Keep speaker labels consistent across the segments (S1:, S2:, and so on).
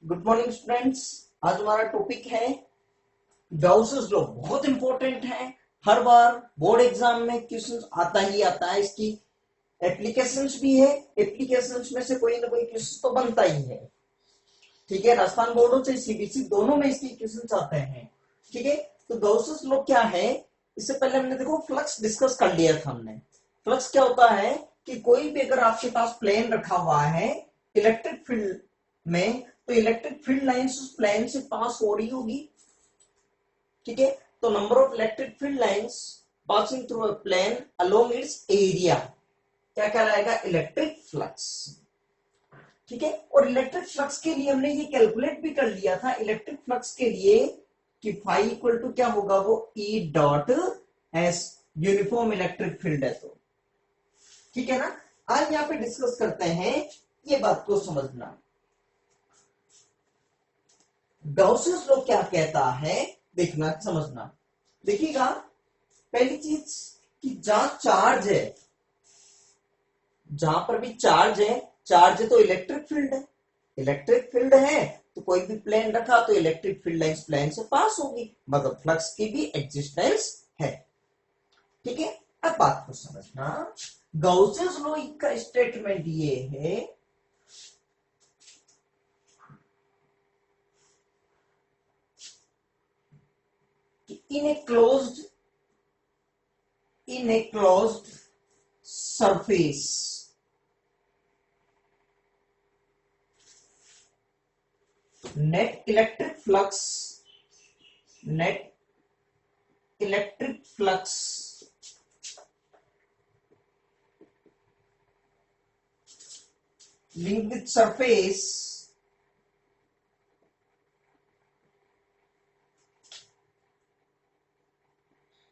S1: Good morning students. आज हमारा topic है गाउसेस लॉ। बहुत इंपॉर्टेंट है, हर बार बोर्ड एग्जाम में क्वेश्चन आता ही आता है। इसकी एप्लीकेशंस भी है, एप्लीकेशंस में से कोई ना कोई क्वेश्चन तो बनता ही है। ठीक है, राजस्थान बोर्ड हो चाहे सीबीएसई, दोनों में इसके क्वेश्चन आते हैं। ठीक है, तो गाउसेस लॉ क्या है, इससे पहले हमने देखो फ्लक्स डिस्कस कर लिया था हमने। फ्लक्स क्या होता है कि कोई भी अगर आपके पास प्लेन रखा हुआ है इलेक्ट्रिक फील्ड में, तो इलेक्ट्रिक फील्ड लाइंस उस प्लेन से पास हो रही होगी। ठीक है, तो number of electric field lines passing through a plane along its area क्या कहलाएगा, इलेक्ट्रिक फ्लक्स। ठीक है, और इलेक्ट्रिक फ्लक्स के लिए हमने ये कैलकुलेट भी कर लिया था, इलेक्ट्रिक फ्लक्स के लिए कि फाई इक्वल टू क्या होगा, वो E dot S, uniform electric field है तो। ठीक है ना, आज यहाँ पे डिस्कस करते हैं ये बात को समझना। गाउसेस लॉ क्या कहता है, देखना समझना। देखिएगा, पहली चीज कि जहां चार्ज है, जहां पर भी चार्ज है तो इलेक्ट्रिक फील्ड है। इलेक्ट्रिक फील्ड है तो कोई भी प्लेन रखा तो इलेक्ट्रिक फील्ड लाइंस प्लेन से पास होगी, मतलब फ्लक्स की भी एग्जिस्टेंस है। ठीक है, अब बात को समझना। गाउसेस लॉ का स्टेटमेंट ये है कि in a closed surface, net electric flux linked with surface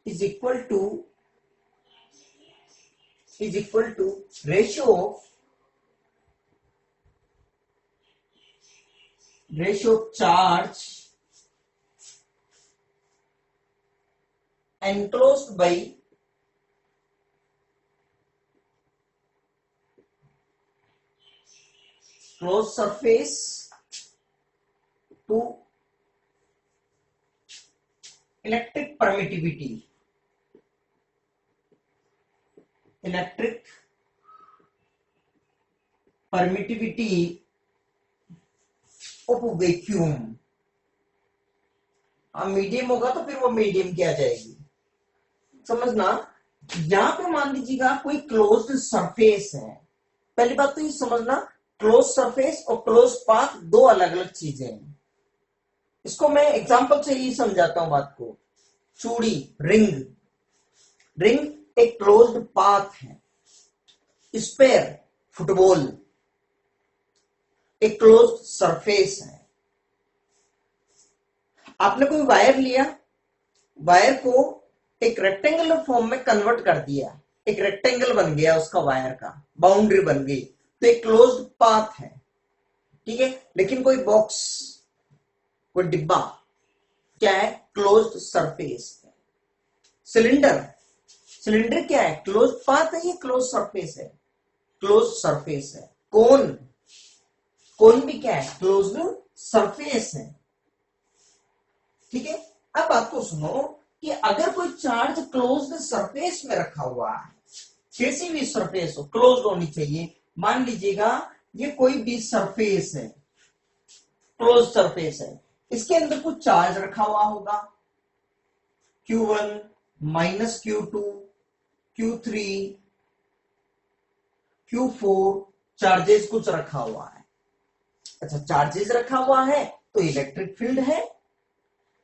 S1: is equal to ratio of charge enclosed by closed surface to electric permittivity of vacuum. Medium होगा तो फिर वो मीडियम क्या जाएगी, समझना। यहां पे मान लीजिएगा कोई क्लोज्ड सरफेस है। पहली बात तो ये समझना, क्लोज सरफेस और क्लोज पाथ दो अलग अलग चीजें हैं। इसको मैं एग्जांपल से ही समझाता हूं बात को। चूड़ी, रिंग एक क्लोज्ड पाथ है। स्पेयर, फुटबॉल एक क्लोज्ड सरफेस है। आपने कोई वायर लिया, वायर को एक रेक्टेंगुलर फॉर्म में कन्वर्ट कर दिया, एक रेक्टेंगल बन गया उसका, वायर का बाउंड्री बन गई, तो एक क्लोज्ड पाथ है। ठीक है, लेकिन कोई बॉक्स, कोई डिब्बा क्या है, क्लोज्ड सरफेस है। सिलेंडर क्या है, क्लोज्ड पाथ है, ये क्लोज सरफेस है, क्लोज सरफेस है। कोन भी क्या है, क्लोज्ड सरफेस है। ठीक है, अब बात को सुनो कि अगर कोई चार्ज क्लोज्ड सरफेस में रखा हुआ है, कैसी भी सरफेस हो, क्लोज्ड होनी चाहिए। मान लीजिएगा ये कोई भी सरफेस है, क्लोज सरफेस है, इसके अंदर कुछ चार्ज रखा हुआ होगा, Q1 minus Q2 Q3 Q4 charges कुछ रखा हुआ है। अच्छा, चार्जेस रखा हुआ है तो इलेक्ट्रिक फील्ड है,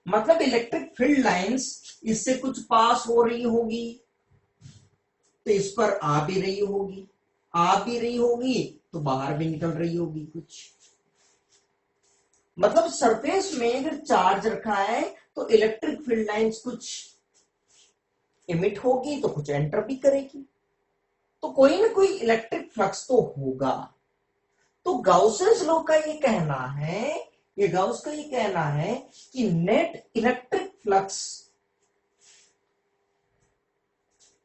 S1: मतलब इलेक्ट्रिक फील्ड लाइंस इससे कुछ पास हो रही होगी, तो इस पर आ भी रही होगी तो बाहर भी निकल रही होगी कुछ। मतलब सरफेस में अगर चार्ज रखा है तो इलेक्ट्रिक फील्ड लाइंस कुछ इमिट होगी तो कुछ एंटर भी करेगी, तो कोई ना कोई इलेक्ट्रिक फ्लक्स तो होगा। तो गाउसेस लॉ का ये कहना है, ये गाउस का ये कहना है कि net electric flux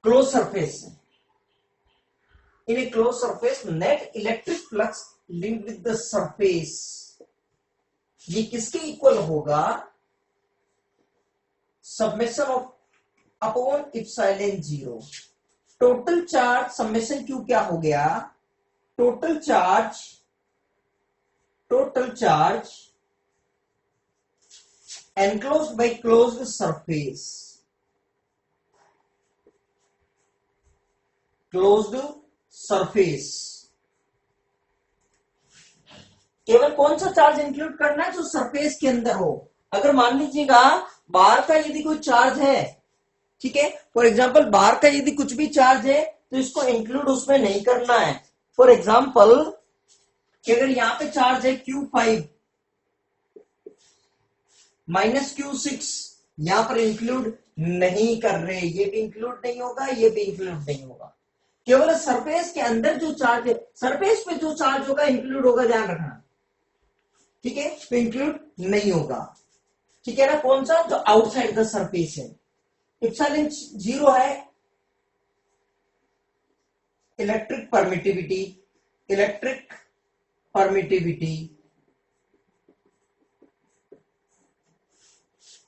S1: close surface, in a close surface net electric flux linked with the surface ये किसके इक्वल होगा, summation of upon epsilon zero. Total charge summation Q क्या हो गया, total charge enclosed by closed surface, closed surface। केवल कौन सा charge include करना है, जो सरफेस के अंदर हो। अगर मान लीजिएगा बाहर का यदि कोई चार्ज है, ठीक है, फॉर एग्जांपल बाहर का यदि कुछ भी चार्ज है तो इसको इंक्लूड उसमें नहीं करना है। फॉर एग्जांपल कि अगर यहां पे चार्ज है Q5 माइनस Q6, यहां पर इंक्लूड नहीं कर रहे, ये भी इंक्लूड नहीं होगा, ये भी इंक्लूड नहीं होगा। केवल सरफेस के अंदर जो चार्ज है, सरफेस पे जो चार्ज होगा इंक्लूड होगा, ध्यान रखना, ठीक है, तो इंक्लूड नहीं होगा, ठीक है ना। कौन सा, जो आउटसाइड द सरफेस है। इप्सिलॉन जीरो है electric permittivity,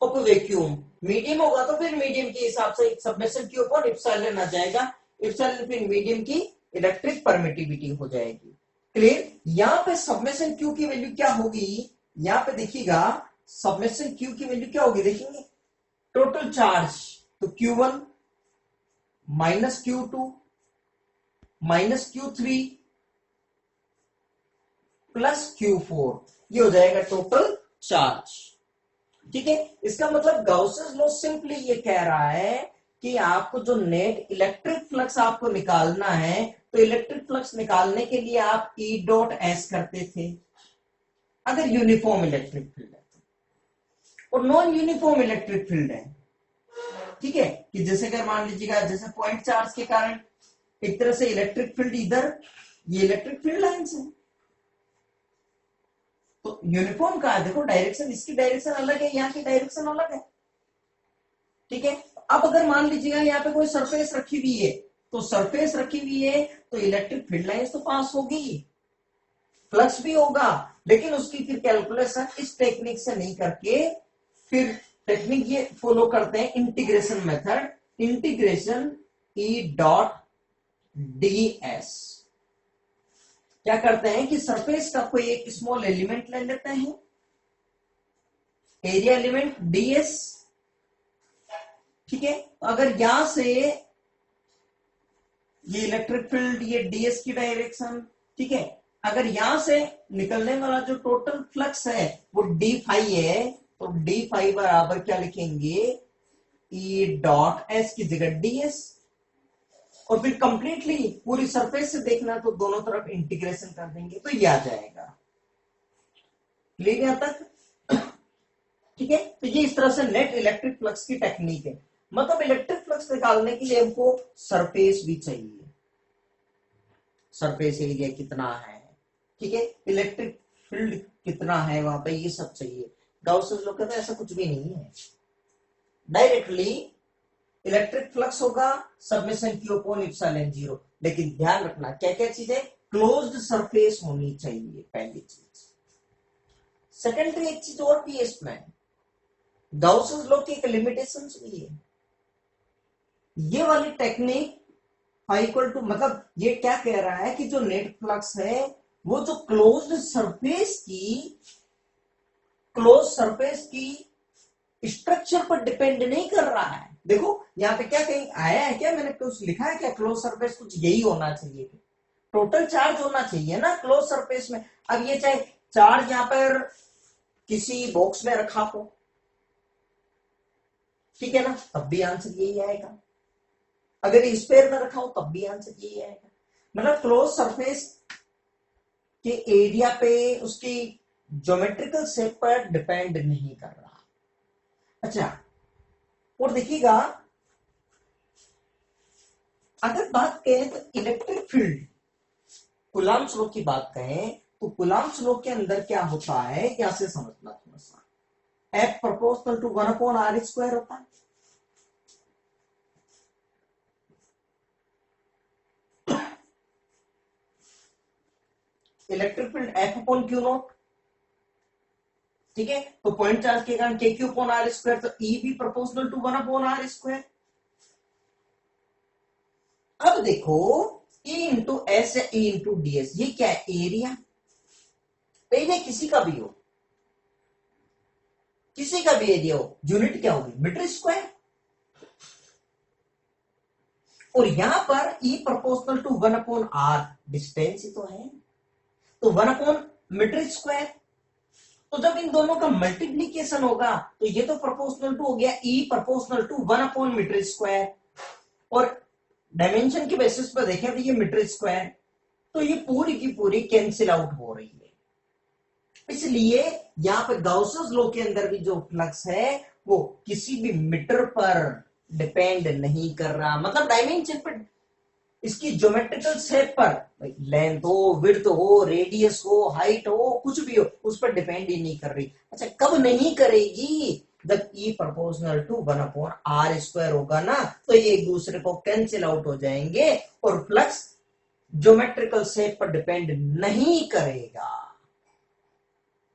S1: of vacuum. Medium होगा तो फिर मीडियम के हिसाब से सबमिशन के ऊपर इप्सिलॉन आ जाएगा, इप्सिलॉन फिर मीडियम की इलेक्ट्रिक परमिटिविटी हो जाएगी। क्लियर। यहां पे सबमिशन क्यू की वैल्यू क्या होगी, यहां पे देखिएगा सबमिशन क्यू की वैल्यू क्या होगी, देखेंगे टोटल चार्ज, तो Q1 minus Q2 minus Q3 plus Q4, ये हो जाएगा टोटल चार्ज, ठीक है। इसका मतलब गाउसेस लॉ सिंपली ये कह रहा है कि आपको जो नेट इलेक्ट्रिक फ्लक्स आपको निकालना है, तो इलेक्ट्रिक फ्लक्स निकालने के लिए आप E डॉट एस करते थे अगर यूनिफॉर्म इलेक्ट्रिक फील्ड है, और नॉन यूनिफॉर्म इलेक्ट्रिक फील्ड है, ठीक है, कि जैसे अगर मान लीजिएगा जैसे पॉइंट चार्ज के कारण एक तरह से इलेक्ट्रिक फील्ड इधर, ये इलेक्ट्रिक फील्ड लाइंस है, तो यूनिफॉर्म का है, देखो डायरेक्शन, इसकी डायरेक्शन अलग है, यहाँ की डायरेक्शन अलग है, ठीक है। अब अगर मान लीजिएगा यहाँ पे कोई सरफेस रखी हुई है, तो सरफेस रखी हुई है तो इलेक्ट्रिक फील्ड लाइंस तो पास होगी, फ्लक्स भी होगा, लेकिन उसकी फिर कैलकुलेशन इस टेक्निक से नहीं करके फिर टेक्निक ये फॉलो करते हैं, integration method, integration E dot ds। क्या करते हैं कि सरफेस का कोई एक स्मॉल एलिमेंट ले लेते हैं, एरिया एलिमेंट ds, ठीक है। अगर यहां से ये इलेक्ट्रिक फील्ड, ये ds की डायरेक्शन, ठीक है, अगर यहां से निकलने वाला जो टोटल फ्लक्स है वो d फाई है, तो d फाई बराबर क्या लिखेंगे, E डॉट s की जगह ds, और फिर कंप्लीटली पूरी सरफेस से देखना तो दोनों तरफ इंटीग्रेशन कर देंगे तो ये आ जाएगा। क्लियर यहां तक, ठीक है। तो ये इस तरह से नेट इलेक्ट्रिक फ्लक्स की टेक्निक है। मतलब इलेक्ट्रिक फ्लक्स निकालने के लिए हमको सरफेस भी चाहिए, सरफेस एरिया कितना है, ठीक है, इलेक्ट्रिक फील्ड कितना है वहां पे, ये सब चाहिए। गाउस लोग कहते हैं ऐसा कुछ भी नहीं है, डायरेक्टली इलेक्ट्रिक फ्लक्स होगा submission Q upon epsilon zero. लेकिन ध्यान रखना क्या क्या चीज है, क्लोज्ड सरफेस होनी चाहिए, पहली चीज। सेकेंडरी एक चीज और भी है इसमें, गाउस लॉ की एक लिमिटेशंस भी है। ये वाली टेक्निक इक्वल टू, मतलब ये क्या कह रहा है कि जो नेट फ्लक्स है वो जो क्लोज सरफेस की स्ट्रक्चर पर डिपेंड नहीं कर रहा है। देखो यहाँ पे क्या कहीं आया है क्या, मैंने कुछ लिखा है क्या, क्लोज सरफेस कुछ यही होना चाहिए, टोटल चार्ज होना चाहिए ना क्लोज सरफेस में। अब ये चाहे चार्ज यहां पर किसी बॉक्स में रखा हो, ठीक है ना, तब भी आंसर यही आएगा, अगर स्पेयर में रखा हो तब भी आंसर यही आएगा। मतलब क्लोज सरफेस के एरिया पे उसकी ज्योमेट्रिकल शेप पर डिपेंड नहीं कर रहा। अच्छा, और देखिएगा अगर बात करें तो इलेक्ट्रिक फील्ड, कूलॉम्स लॉ की बात करें तो कूलॉम्स लॉ के अंदर क्या होता है, क्या से समझना थोड़ा सा, F प्रोपोर्शनल टू 1/r² होता है। Electric field F upon Q not, ठीक है, तो पॉइंट चार्ज के कारण के क्यू अपॉन आर स्क्वायर, तो ई भी proportional to 1 upon r square. अब देखो E इंटू एस या E इंटू ds, ये क्या है? एरिया। एरिया किसी का भी हो, किसी का भी एरिया हो, यूनिट क्या होगी? Metre square. और यहां पर E proportional to 1 upon R, distance ही तो है, तो 1 अपॉन मीटर स्क्वायर। तो जब इन दोनों का मल्टीप्लीकेशन होगा तो ये तो प्रोपोर्शनल टू हो गया E proportional to 1 upon metre square, और डायमेंशन के बेसिस पर देखें तो ये मीटर स्क्वायर, तो ये पूरी की पूरी कैंसिल आउट हो रही है। इसलिए यहां पर गाउसेस लॉ के अंदर भी जो फ्लक्स है वो किसी भी मीटर पर डिपेंड नहीं कर रहा, मतलब डायमेंशन पर, इसकी ज्योमेट्रिकल शेप पर, लेंथ हो, विड्थ हो, रेडियस हो, हाइट हो, कुछ भी हो, उस पर डिपेंड ही नहीं कर रही। अच्छा, कब नहीं करेगी? जब E proportional to 1 upon r square होगा ना, तो ये एक दूसरे को कैंसिल आउट हो जाएंगे और फ्लक्स ज्योमेट्रिकल शेप पर डिपेंड नहीं करेगा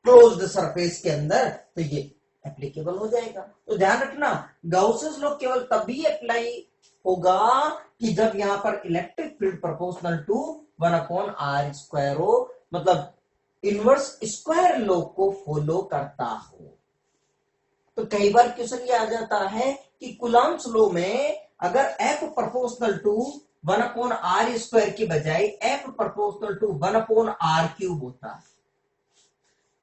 S1: क्लोज्ड सरफेस के अंदर, तो ये एप्लीकेबल हो जाएगा। तो ध्यान रखना, गाउसेस लॉ केवल तभी अप्लाई होगा कि जब यहां पर electric field proportional to 1 upon r square हो, मतलब इनवर्स स्क्वायर लॉ को फॉलो करता हो। तो कई बार क्वेश्चन ये आ जाता है कि कुलम्ब्स लॉ में अगर F proportional to 1 upon r square की बजाय F proportional to 1 upon r cube होता है,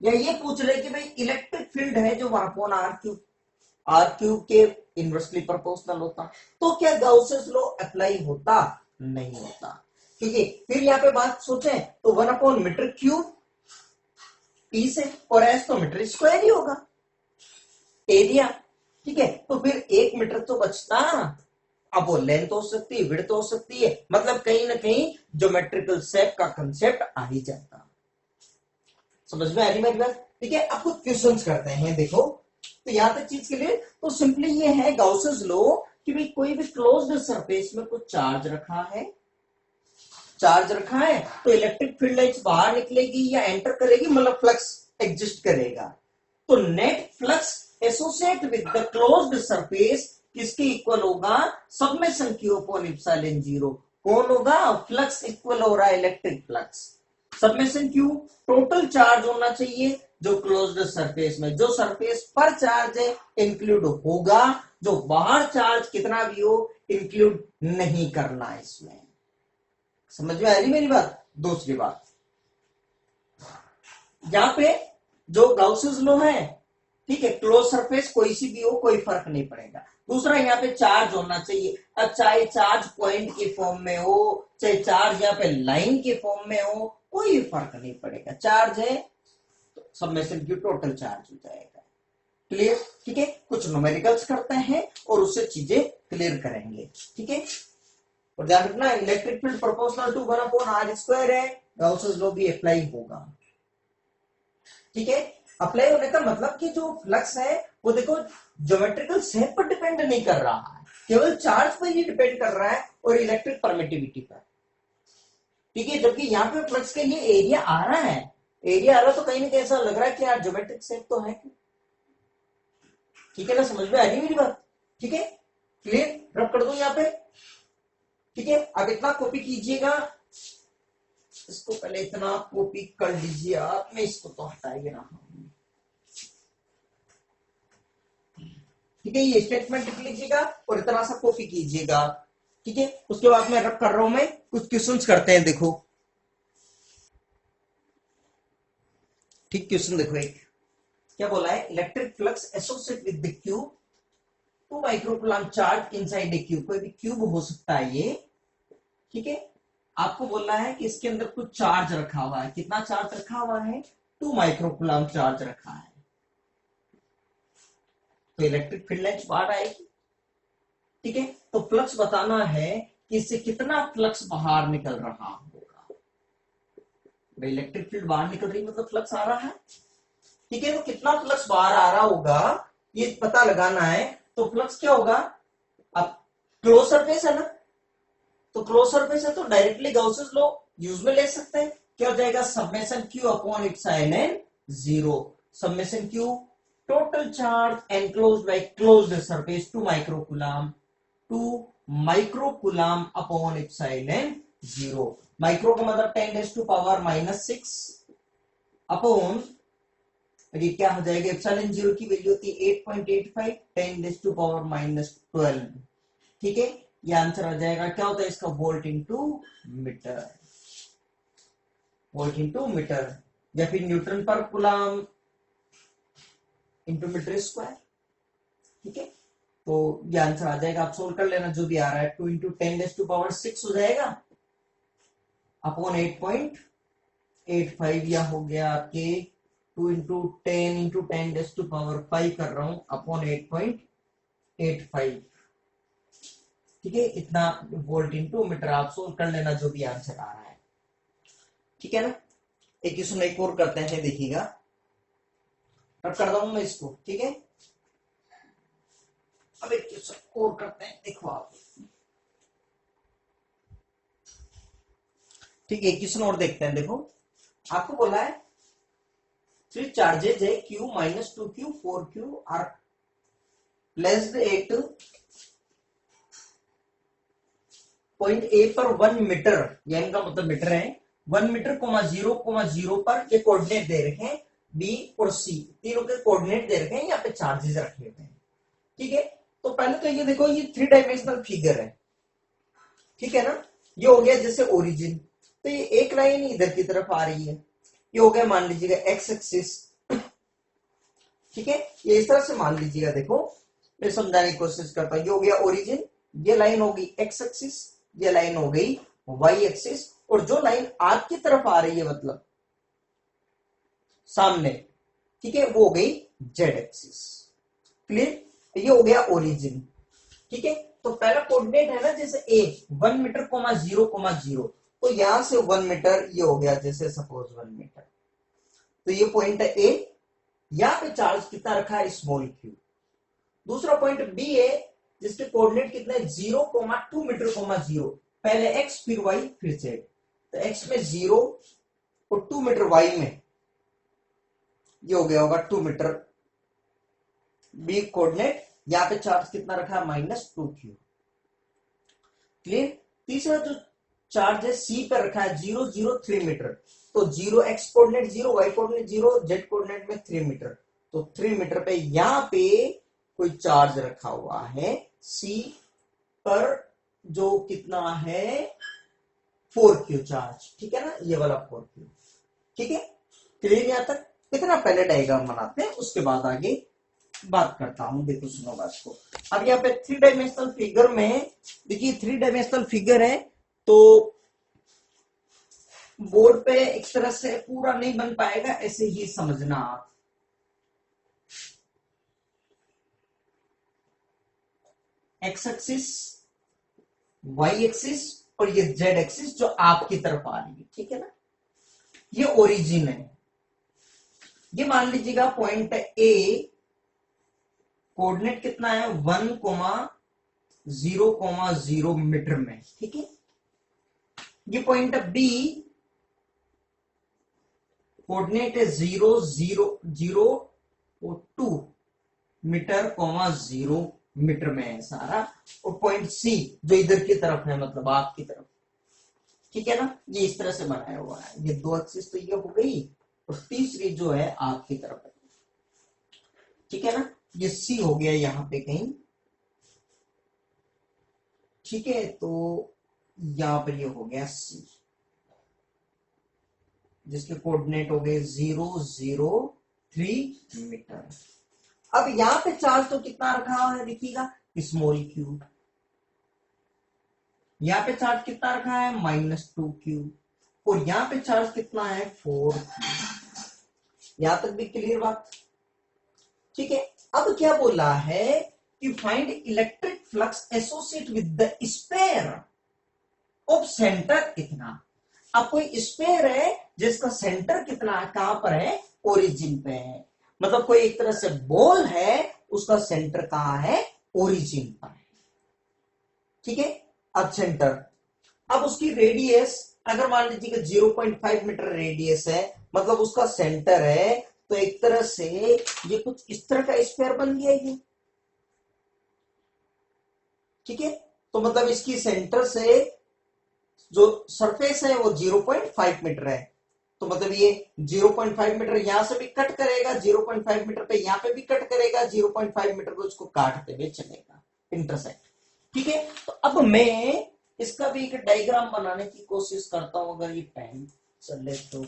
S1: या ये पूछ रहे कि भाई इलेक्ट्रिक फील्ड है जो 1 अपॉन आर क्यूब के इनवर्सली प्रोपोर्शनल होता, तो क्या गाउसेस लॉ अप्लाई होता? नहीं होता। ठीक है, फिर यहां पे बात सोचें तो 1 अपॉन मीटर क्यूब P से, और S तो मीटर स्क्वायर ही होगा एरिया। ठीक है, तो फिर 1 मीटर तो बचता, अब वो लेंथ हो सकती है, विड्थ हो सकती है, मतलब कहीं ना कहीं ज्योमेट्रिकल शेप का कंसेप्ट आ ही जाता। समझ में आ रही मेरी बात? ठीक है, अब कुछ क्वेश्चंस करते हैं। देखो, तो यहां तक चीज के लिए तो सिंपली ये है गाउसेस लॉ कि भाई कोई भी क्लोज्ड सरफेस में कुछ चार्ज रखा है, तो इलेक्ट्रिक फील्ड लाइंस बाहर निकलेगी या एंटर करेगी, मतलब फ्लक्स एग्जिस्ट करेगा। तो net flux associate with the closed surface किसके इक्वल होगा? Summation Q upon epsilon 0। कौन होगा? फ्लक्स इक्वल हो रहा है electric flux, summation Q total charge होना चाहिए जो क्लोज्ड सरफेस में, जो सरफेस पर चार्ज है इंक्लूड होगा, जो बाहर चार्ज कितना भी हो इंक्लूड नहीं करना है इसमें। समझ में आ रही मेरी बात? दूसरी बात, यहां पे जो गाउसेस लॉ है, ठीक है, क्लोज सरफेस कोई सी भी हो कोई फर्क नहीं पड़ेगा। दूसरा, यहाँ पे चार्ज होना चाहिए, अब चाहे चार्ज पॉइंट के फॉर्म में हो, चाहे चार्ज यहाँ पे लाइन के फॉर्म में हो, कोई फर्क नहीं पड़ेगा। चार्ज है तो सबमेशन क्यू टोटल चार्ज हो जाएगा। क्लियर? ठीक है, कुछ न्यूमेरिकल्स करते हैं और उससे चीजें क्लियर करेंगे। ठीक है, और ध्यान रखना electric field proportional to 1 upon r square है, गाउसेस लॉ भी अप्लाई होगा। ठीक है, अप्लाई होने का मतलब कि जो फ्लक्स है वो देखो ज्योमेट्रिकल शेप पर डिपेंड नहीं कर रहा है, केवल चार्ज पर ही डिपेंड कर रहा है और इलेक्ट्रिक परमिटिविटी पर। ठीक है, जबकि यहाँ पे फ्लक्स के लिए एरिया आ रहा है, एरिया आ रहा तो कहीं ना कहीं ऐसा लग रहा है कि यार ज्योमेट्रिक शेप तो है। ठीक है ना, समझ में आ रही मेरी बात? ठीक है, क्लियर? रब कर दो यहाँ पे। ठीक है, अब इतना कॉपी कीजिएगा, इसको पहले इतना कॉपी कर लीजिए आप, मैं इसको तो हटाइए ना। ठीक है, ये स्टेटमेंट लिख लीजिएगा और इतना सा कॉपी कीजिएगा। ठीक है, उसके बाद मैं रब कर रहा हूं, मैं कुछ क्वेश्चंस करते हैं। देखो, ठीक, क्वेश्चन देखो, एक क्या बोला है? Electric flux associate with the cube 2 microcoulomb charge inside the cube. कोई भी क्यूब हो सकता है ये। ठीक है, आपको बोलना है कि इसके अंदर कुछ चार्ज रखा हुआ है। कितना चार्ज रखा हुआ है? 2 माइक्रोकूलम चार्ज रखा है। तो इलेक्ट्रिक फील्ड लाइंस बाहर आएगी। ठीक है, तो फ्लक्स बताना है कि इससे कितना फ्लक्स बाहर निकल रहा होगा। इलेक्ट्रिक फील्ड बाहर निकल रही मतलब फ्लक्स आ रहा है। ठीक है, तो कितना फ्लक्स बाहर आ रहा होगा ये पता लगाना है। तो फ्लक्स क्या होगा? अब क्लोज सरफेस है ना, तो क्लोज सरफेस है तो डायरेक्टली गाउसेस लॉ यूज में ले सकते हैं। क्या हो जाएगा? Summation Q upon epsilon 0। Summation Q, total charge enclosed by closed surface 2 microcoulomb, 2 microcoulomb upon epsilon 0. Micro का मतलब 10⁻⁻⁻6 अपॉन, ये क्या हो जाएगा, एप्सिलॉन 0 की वैल्यू होती है 8.85, 10⁻⁻12। ठीक है, ये आंसर आ जाएगा, क्या होता है इसका, volt into metre, volt into metre, या फिर न्यूटन पर कूलम इंटू मीटर स्क्वायर। ठीक है, तो ये आंसर आ जाएगा, आप सोल्व कर लेना जो भी आ रहा है। 2 इंटू 10⁻6 हो जाएगा अपॉन 8.85, या हो गया आपके 2 इंटू 10 कर रहा हूं अपॉन 8.85। ठीक है, इतना वोल्ट इंटू मीटर, आप सोल्व कर लेना जो भी आंसर आ रहा है। ठीक है ना, एक क्वेश्चन एक और करते हैं, देखिएगा, अब कर दूंगा मैं इसको। ठीक है, अब एक क्वेश्चन और करते हैं, देखो आप। ठीक है, एक क्वेश्चन और देखते हैं। देखो, आपको बोला है 3 चार्जेज है Q -2Q 4Q are placed at point A पर 1 मीटर, या इनका मतलब मीटर है, 1 मीटर 0,0 पर ये कोऑर्डिनेट दे रखे हैं, बी और सी तीनों के कोऑर्डिनेट दे रखे हैं, यहाँ पे चार्जेस रखे हुए हैं। ठीक है, तो पहले तो ये देखो, ये 3 डायमेंशनल फिगर है। ठीक है ना, ये हो गया जैसे ओरिजिन, तो ये एक लाइन इधर की तरफ आ रही है, ये हो गया मान लीजिएगा एक्स एक्सिस। ठीक है, ये इस तरह से मान लीजिएगा, देखो मैं समझाने की कोशिश करता हूं, ये हो गया ओरिजिन, ये लाइन होगी एक्स एक्सिस, ये लाइन हो गई वाई एक्सिस, और जो लाइन आपकी तरफ आ रही है मतलब सामने, ठीक है, वो हो गई जेड एक्सिस। क्लियर, ये हो गया ओरिजिन। ठीक है, तो पहला कोऑर्डिनेट है ना, जैसे ए 1 मीटर 0,0, तो यहां से 1 मीटर, ये हो गया जैसे सपोज 1 मीटर, तो ये पॉइंट है ए, यहां पे चार्ज कितना रखा है, स्मॉल क्यू। दूसरा पॉइंट बी है, जिसके कोऑर्डिनेट कितने 0,2 मीटर 0, पहले एक्स फिर वाई फिर जेड, तो एक्स में 0 और 2 मीटर वाई में, ये हो गया होगा 2 मीटर। बी कोऑर्डिनेट, यहां पे चार्ज कितना रखा है, -2Q। क्लियर, तीसरा जो चार्ज है सी पर रखा है 003 मीटर, तो 0 x coordinate 0, y coordinate 0, z coordinate में 3 मीटर, तो 3 मीटर पे यहां पे कोई चार्ज रखा हुआ है सी पर, जो कितना है 4Q चार्ज। ठीक है ना, ये वाला 4Q। ठीक है, क्लियर, यहां तक इतना पहले डायग्राम बनाते हैं, उसके बाद आगे बात करता हूं। देखो सुनो बात को, अब यहाँ पे 3 डायमेंशनल फिगर में, देखिए 3 डायमेंशनल फिगर है, तो बोर्ड पे एक तरह से पूरा नहीं बन पाएगा, ऐसे ही समझना आप। एक्स एक्सिस, वाई एक्सिस, और ये जेड एक्सिस जो आपकी तरफ आ रही है। ठीक है ना, ये ओरिजिन है, ये मान लीजिएगा पॉइंट ए, कोऑर्डिनेट कितना है 1,0,0 मीटर में। ठीक है, ये पॉइंट बी, कोऑर्डिनेट है 0,002 मीटर 0 मीटर में है सारा, और पॉइंट सी जो इधर की तरफ है, मतलब आपकी तरफ। ठीक है ना, ये इस तरह से बनाया हुआ है, ये 2 एक्सिस तो ये हो गई, और तीसरी जो है आपकी तरफ है। ठीक है ना, ये सी हो गया यहां पे कहीं। ठीक है, तो यहां पर ये हो गया सी, जिसके कोऑर्डिनेट हो गए 003 मीटर। अब यहां पे चार्ज तो कितना रखा हुआ है, देखिएगा स्मॉल क्यू, यहां पे चार्ज कितना रखा है -2Q, और यहां पे चार्ज कितना है 4Q। यहां तक भी क्लियर बात। ठीक है, अब क्या बोला है कि find electric flux associate with the sphere of centre इतना। अब कोई स्पेयर है जिसका सेंटर कितना है, कहां पर है, ओरिजिन पे है, मतलब कोई एक तरह से बॉल है, उसका सेंटर कहां है, ओरिजिन पर है। ठीक है, अब सेंटर, अब उसकी रेडियस अगर मान लीजिए 0.5 मीटर रेडियस है, मतलब उसका सेंटर है, तो एक तरह से ये कुछ इस तरह का स्क्वायर बन गया ये, ठीक है। तो मतलब इसकी सेंटर से जो सरफेस है वो 0.5 मीटर है, तो मतलब ये 0.5 मीटर यहां से भी कट करेगा, 0.5 मीटर पे यहां पे भी कट करेगा, 0.5 मीटर को उसको काटते हुए चलेगा, इंटरसेक्ट, ठीक है। तो अब मैं इसका भी एक डायग्राम बनाने की कोशिश करता हूं, अगर ये टाइम चले तो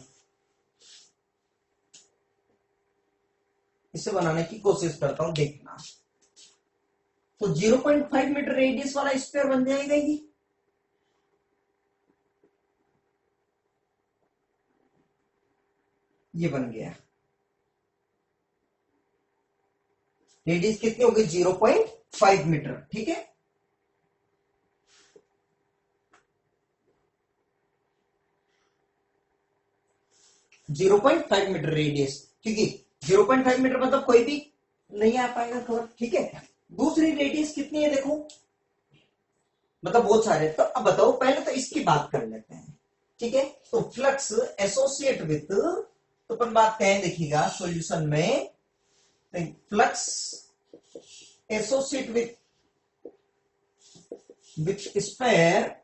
S1: इसे बनाने की कोशिश करता हूं, देखना। तो 0.5 मीटर रेडियस वाला स्क्वायर बन जाएगा ये बन गया। रेडियस कितनी होगी 0.5 मीटर, ठीक है। Zero point five metre radius, क्योंकि 0.5 मीटर मतलब कोई भी नहीं आ पाएगा कवर, ठीक है। दूसरी रेडियस कितनी है देखो, मतलब बहुत सारे। तो अब बताओ, पहले तो इसकी बात कर लेते हैं, ठीक है। तो फ्लक्स एसोसिएट विथ, तो अपन बात कहें, देखिएगा सॉल्यूशन में, flux associate with square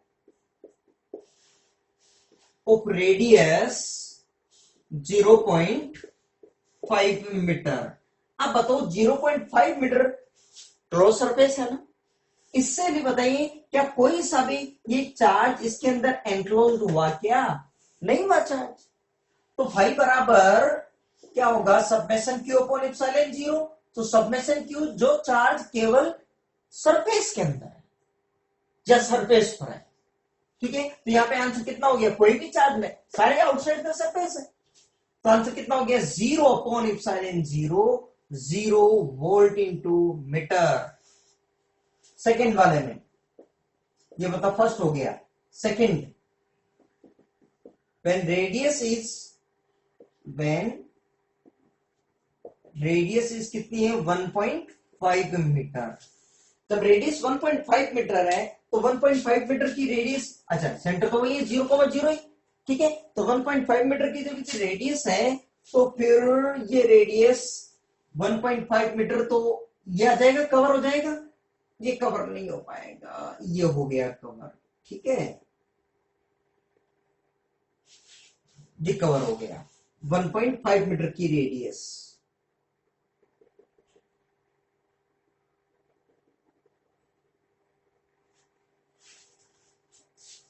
S1: of radius 0.5 metre. अब बताओ 0.5 मीटर क्लोज सरफेस है ना, इससे भी बताइए क्या कोई सा भी ये चार्ज इसके अंदर एनक्लोज हुआ क्या, नहीं हुआ चार्ज। तो भाई बराबर क्या होगा, summation Q upon epsilon zero. तो सबमेशन क्यू जो चार्ज केवल सरफेस के अंदर है या सरफेस पर है, ठीक है। तो यहां पे आंसर कितना हो गया, कोई भी चार्ज में, सारे आउटसाइड द सरफेस है। तो आंसर कितना हो गया, 0/एप्सिलॉन zero, 0 volt into metre. Second वाले में ये मतलब फर्स्ट हो गया। Second, when radius is when radius is कितनी है 1.5 मीटर। जब रेडियस 1.5 मीटर है तो 1.5 मीटर की रेडियस, अच्छा सेंटर तो वही है 0,0 ही, ठीक है। तो 1.5 मीटर की जब रेडियस है तो फिर ये रेडियस 1.5 मीटर, तो ये आ जाएगा, कवर हो जाएगा। ये कवर नहीं हो पाएगा, ये हो गया कवर, ठीक है, ये कवर हो गया 1.5 मीटर की रेडियस।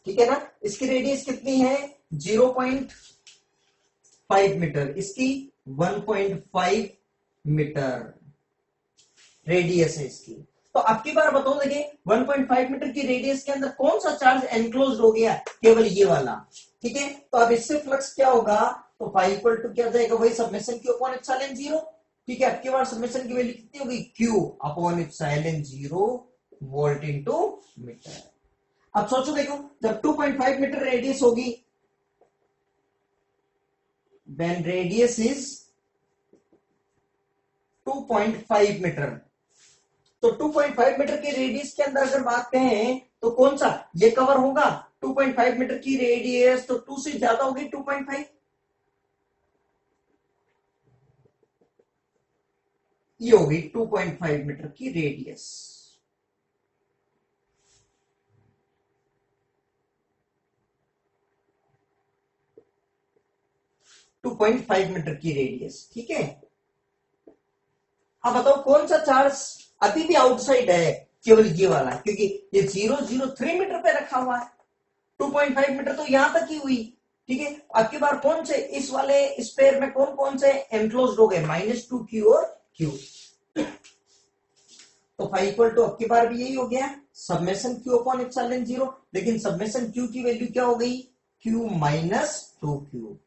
S1: ठीक है ना, इसकी रेडियस कितनी है 0.5 मीटर, इसकी 1.5 मीटर रेडियस है इसकी। तो अब की बार बताओ, देखिए 1.5 मीटर की रेडियस के अंदर कौन सा चार्ज एनक्लोज हो गया, केवल ये वाला, ठीक है। तो अब इससे फ्लक्स क्या होगा, तो फाइव इक्वल टू क्या जाएगा, वही submission Q upon epsilon zero, ठीक है। अब की बार सबमिशन की वैल्यू कितनी होगी, Q upon epsilon zero volt into metre. अब सोचो, देखो जब 2.5 मीटर रेडियस होगी, when radius is 2.5 मीटर, तो 2.5 मीटर की रेडियस के अंदर अगर बात करें तो कौन सा ये कवर होगा, 2.5 मीटर की रेडियस तो 2 से ज्यादा होगी 2.5, ये होगी 2.5 मीटर की रेडियस। 2.5 मीटर की रेडियस, ठीक है। अब बताओ कौन सा चार्ज अभी भी आउटसाइड है, केवल ये वाला, क्योंकि ये 003 मीटर पे रखा हुआ है, 2.5 मीटर तो यहां तक ही हुई, ठीक है। अब की बार कौन से इस वाले स्पेयर में कौन कौन से एनक्लोज हो गए, -2 क्यू और क्यू। तो फाइव इक्वल टू अब की बार भी यही हो गया, summation Q upon epsilon zero, लेकिन सबमेशन क्यू की वैल्यू क्या हो गई, क्यू -2 क्यू,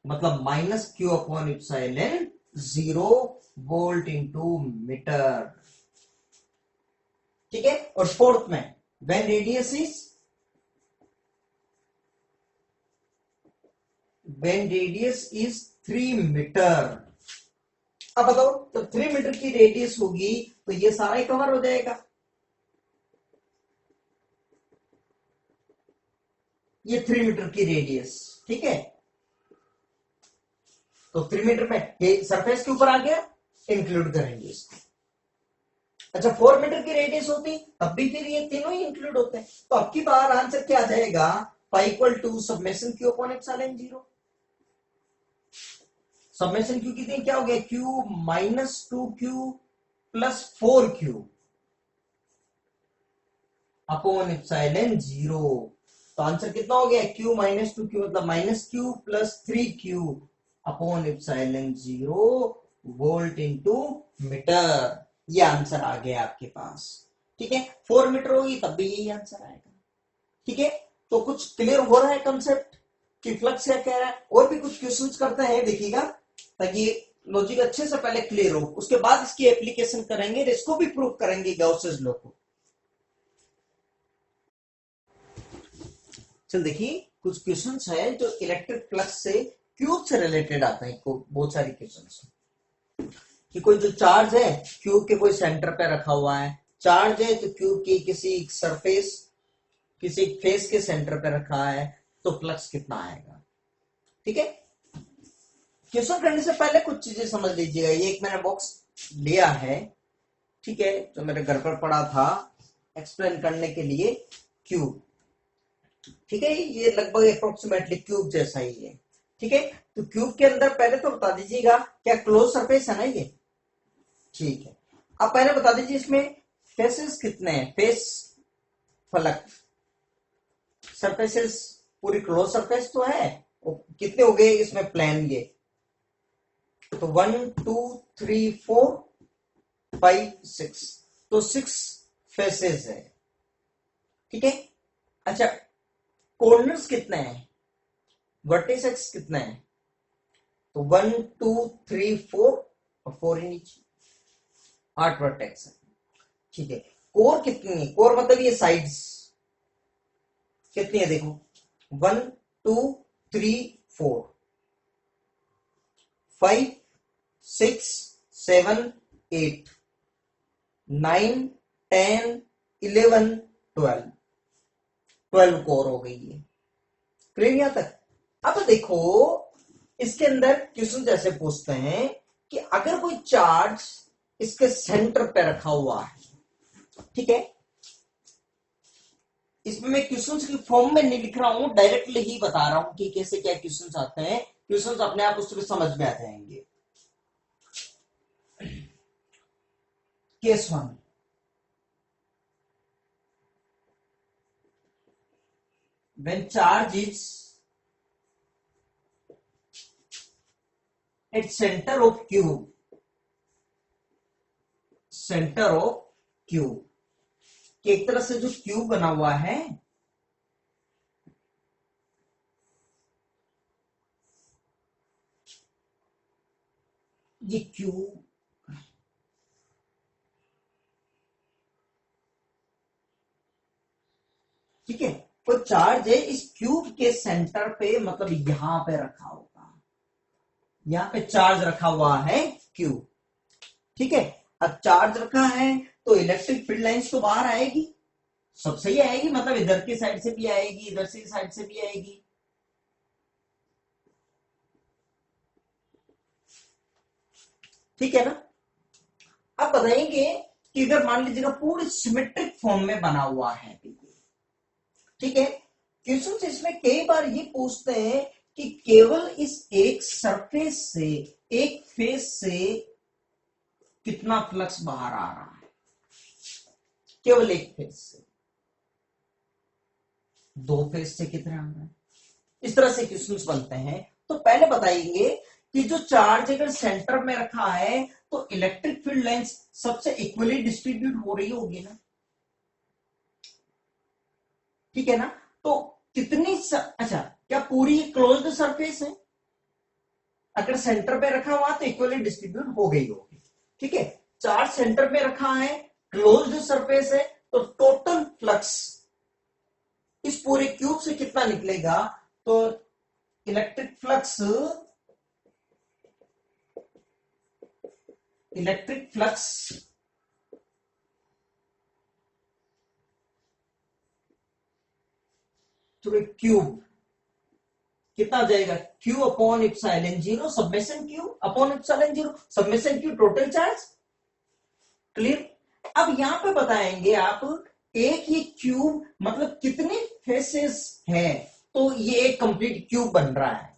S1: मतलब -q upon epsilon zero volt into metre, ठीक है। और फोर्थ में व्हेन रेडियस इज 3 मीटर। अब बताओ तो 3 मीटर की रेडियस होगी तो ये सारा ही कवर हो जाएगा, ये 3 मीटर की रेडियस, ठीक है। तो 3 मीटर में ये सरफेस के ऊपर आ गया, इंक्लूड करेंगे इसको। अच्छा 4 मीटर की रेडियस होती तब भी फिर ये तीनों ही इंक्लूड होते हैं। तो अब की बार आंसर क्या आ जाएगा, pi equal to summation Q upon epsilon 0। Summation Q कितनी क्या हो गया, Q minus 2q plus 4q upon epsilon 0। तो आंसर कितना हो गया, q माइनस 2q मतलब minus q plus 3q upon epsilon 0 volt into metre. ये आंसर आ गया आपके पास। ठीक है, 4 मीटर होगी तब भी यही आंसर आएगा। ठीक है, तो कुछ क्लियर हो रहा है कंसेप्ट कि फ्लक्स क्या कह रहा है। और भी कुछ क्वेश्चंस करते हैं, देखिएगा, ताकि लॉजिक अच्छे से पहले क्लियर हो, उसके बाद इसकी एप्लीकेशन करेंगे, इसको भी प्रूव करेंगे गाउसेस लॉ को। चल देखिए, कुछ क्वेश्चंस है जो इलेक्ट्रिक फ्लक्स से क्यूब से रिलेटेड आते हैं। बहुत सारी क्वेश्चंस कि कोई जो चार्ज है क्यूब के कोई सेंटर पे रखा हुआ है, चार्ज है तो क्यूब की किसी सरफेस किसी फेस के सेंटर पे रखा है, तो फ्लक्स कितना आएगा। ठीक है, क्वेश्चन करने से पहले कुछ चीजें समझ लीजिएगा। ये एक मैंने बॉक्स लिया है, ठीक है, जो मेरे घर पर पड़ा था एक्सप्लेन करने के लिए, क्यूब। ठीक है, ये लगभग अप्रोक्सीमेटली क्यूब जैसा ही है। ठीक है, तो क्यूब के अंदर पहले तो बता दीजिएगा क्या क्लोज सरफेस है ना ये। ठीक है, अब पहले बता दीजिए इसमें फेसेस कितने हैं, फेस फलक सरफेसेस पूरी क्लोज सरफेस तो है, कितने हो गए इसमें प्लेन ये, तो 1 2 3 4 5 6, तो 6 फेसेस है। ठीक है, अच्छा कॉर्नर्स कितने हैं, वर्टिसेस कितने हैं, तो 1 2 3 4 और 4 ही नीचे, 8 वर्टेक्स है। ठीक है, कोर कितनी है, कोर मतलब ये साइड्स कितनी है, देखो 1 2 3 4 5 6 7 8 9 10 11 12 12 कोर हो गई है। क्लियर यहां तक। अब देखो इसके अंदर क्वेश्चन जैसे पूछते हैं कि अगर कोई चार्ज इसके सेंटर पे रखा हुआ है, ठीक है, इसमें मैं क्वेश्चंस की फॉर्म में नहीं लिख रहा हूं, डायरेक्टली ही बता रहा हूं कि कैसे क्या क्वेश्चंस आते हैं, क्वेश्चंस अपने आप उसमें समझ में आ जाएंगे। Case 1, when charge is at center of cube, center of cube, कि एक तरह से जो क्यूब बना हुआ है, ये क्यूब, ठीक है, तो चार्ज है इस क्यूब के सेंटर पे, मतलब यहां पे रखा होगा, यहां पे चार्ज रखा हुआ है क्यूब। ठीक है, अब चार्ज रखा है तो इलेक्ट्रिक फील्ड लाइंस तो बाहर आएगी, सब सही आएगी, मतलब इधर की साइड से भी आएगी, इधर से साइड से भी आएगी। ठीक है ना। अब बताएंगे कि अगर मान लीजिएगा पूरी सिमेट्रिक फॉर्म में बना हुआ है, ठीक है, क्वेश्चन इसमें कई बार ये पूछते हैं कि केवल इस एक सरफेस से, एक फेस से कितना फ्लक्स बाहर आ रहा है, केवल एक फेस से, दो फेस से कितना आ रहा है, इस तरह से क्वेश्चंस बनते हैं। तो पहले बताएंगे कि जो चार्ज अगर सेंटर में रखा है तो इलेक्ट्रिक फील्ड लाइंस सबसे इक्वली डिस्ट्रीब्यूट हो रही होगी ना, ठीक है ना। तो कितनी अच्छा, क्या पूरी क्लोज्ड सरफेस है, अगर सेंटर पे रखा हुआ तो इक्वली डिस्ट्रीब्यूट हो गई होगी। ठीक है, चार्ज सेंटर पे रखा है, क्लोज्ड सरफेस है, तो टोटल फ्लक्स इस पूरे क्यूब से कितना निकलेगा, तो electric flux, electric flux through cube कितना आ जाएगा Q upon epsilon zero, summation Q upon epsilon zero, summation Q total charge. Clear. अब यहां पे बताएंगे आप एक ही क्यूब मतलब कितने फेसेस हैं, तो ये एक कंप्लीट क्यूब बन रहा है